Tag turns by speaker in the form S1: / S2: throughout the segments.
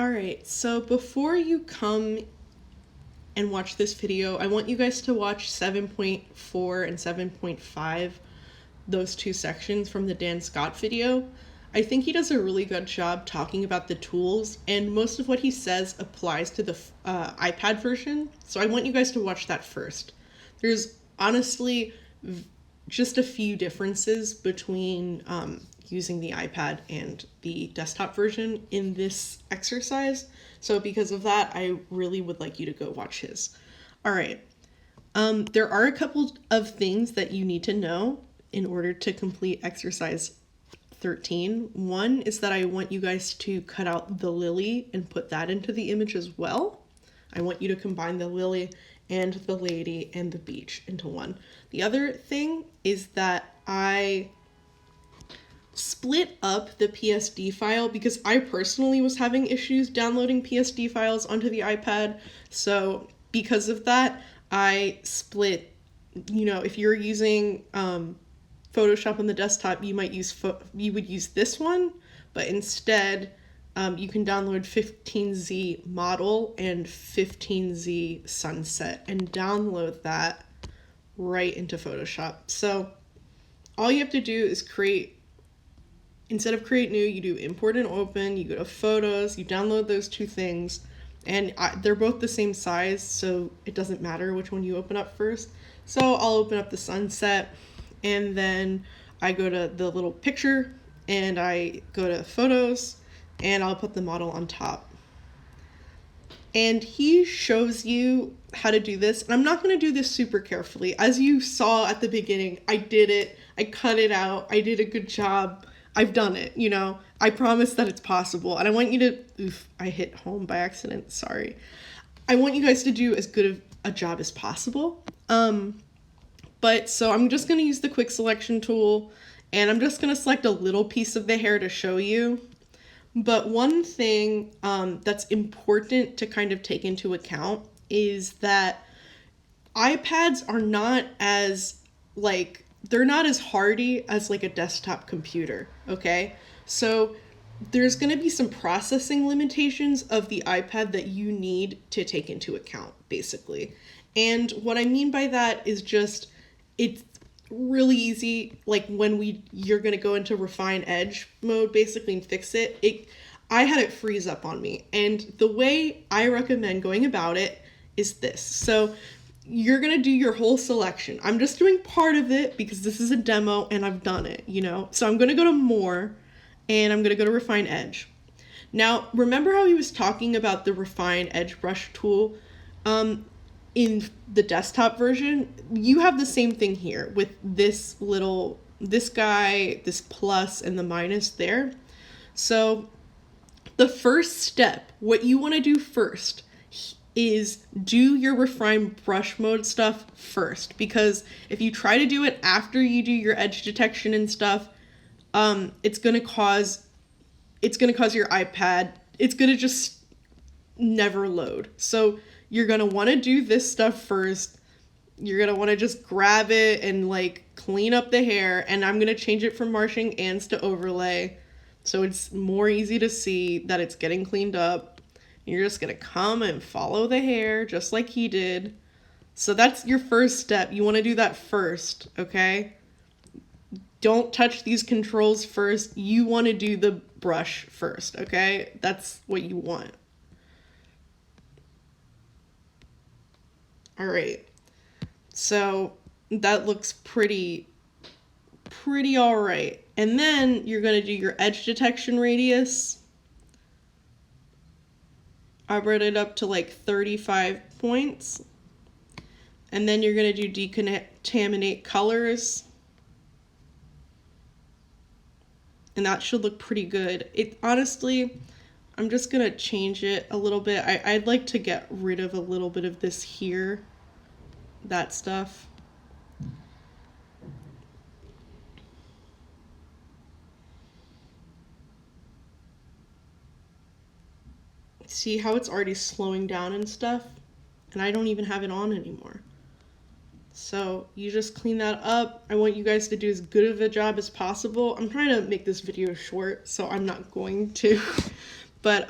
S1: Alright, so before you come and watch this video, I want you guys to watch 7.4 and 7.5, those two sections from the Dan Scott video. I think he does a really good job talking about the tools, and most of what he says applies to the iPad version, so I want you guys to watch that first. There's honestly just a few differences between using the iPad and the desktop version in this exercise. So because of that, I really would like you to go watch his. All right. There are a couple of things that you need to know in order to complete exercise 13. One is that I want you guys to cut out the lily and put that into the image as well. I want you to combine the lily and the lady and the beach into one. The other thing is that I split up the PSD file because I personally was having issues downloading PSD files onto the iPad. So because of that, I split, if you're using Photoshop on the desktop, you would use this one, but instead you can download 15Z model and 15Z sunset and download that right into Photoshop. So all you have to do is instead of create new, you do import and open, you go to photos, you download those two things, and they're both the same size, so it doesn't matter which one you open up first. So I'll open up the sunset, and then I go to the little picture, and I go to photos, and I'll put the model on top. And he shows you how to do this, and I'm not going to do this super carefully. As you saw at the beginning, I did it, I cut it out, I did a good job. I've done it, I promise that it's possible. And I want you to, I hit home by accident, sorry. I want you guys to do as good of a job as possible. So I'm just gonna use the quick selection tool, and I'm just gonna select a little piece of the hair to show you. But one thing that's important to kind of take into account is that iPads are not as, they're not as hardy as a desktop computer, okay? So there's going to be some processing limitations of the iPad that you need to take into account, basically. And what I mean by that is just, it's really easy, when you're going to go into refine edge mode, basically, and fix it, I had it freeze up on me. And the way I recommend going about it is this. So you're going to do your whole selection. I'm just doing part of it because this is a demo and I've done it, So I'm going to go to more and I'm going to go to refine edge. Now, remember how he was talking about the refine edge brush tool in the desktop version? You have the same thing here with this guy, this plus and the minus there. So the first step, what you want to do first is do your refine brush mode stuff first, because if you try to do it after you do your edge detection and stuff, it's gonna cause your iPad, it's gonna just never load. So you're gonna want to do this stuff first. You're gonna want to just grab it and clean up the hair, and I'm gonna change it from marching ants to overlay so it's more easy to see that it's getting cleaned up. You're just going to come and follow the hair just like he did. So that's your first step. You want to do that first, okay? Don't touch these controls first. You want to do the brush first, okay? That's what you want. All right. So that looks pretty all right. And then you're going to do your edge detection radius. I brought it up to 35 points. And then you're going to do decontaminate colors. And that should look pretty good. Honestly, I'm just going to change it a little bit. I'd like to get rid of a little bit of this here, that stuff. See how it's already slowing down and stuff? And I don't even have it on anymore. So you just clean that up. I want you guys to do as good of a job as possible. I'm trying to make this video short, so I'm not going to. But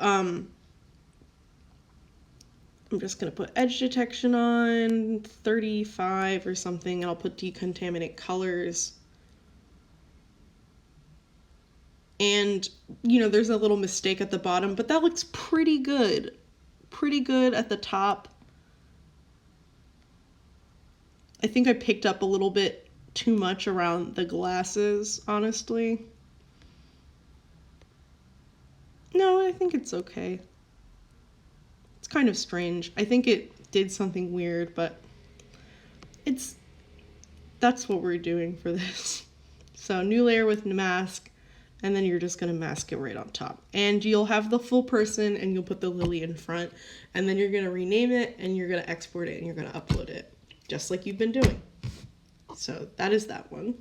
S1: I'm just going to put edge detection on 35 or something, and I'll put decontaminate colors. And, you know, there's a little mistake at the bottom, but that looks pretty good. Pretty good at the top. I think I picked up a little bit too much around the glasses, honestly. No, I think it's okay. It's kind of strange. I think it did something weird, but that's what we're doing for this. So new layer with mask, and then you're just gonna mask it right on top. And you'll have the full person, and you'll put the lily in front, and then you're gonna rename it, and you're gonna export it, and you're gonna upload it, just like you've been doing. So that is that one.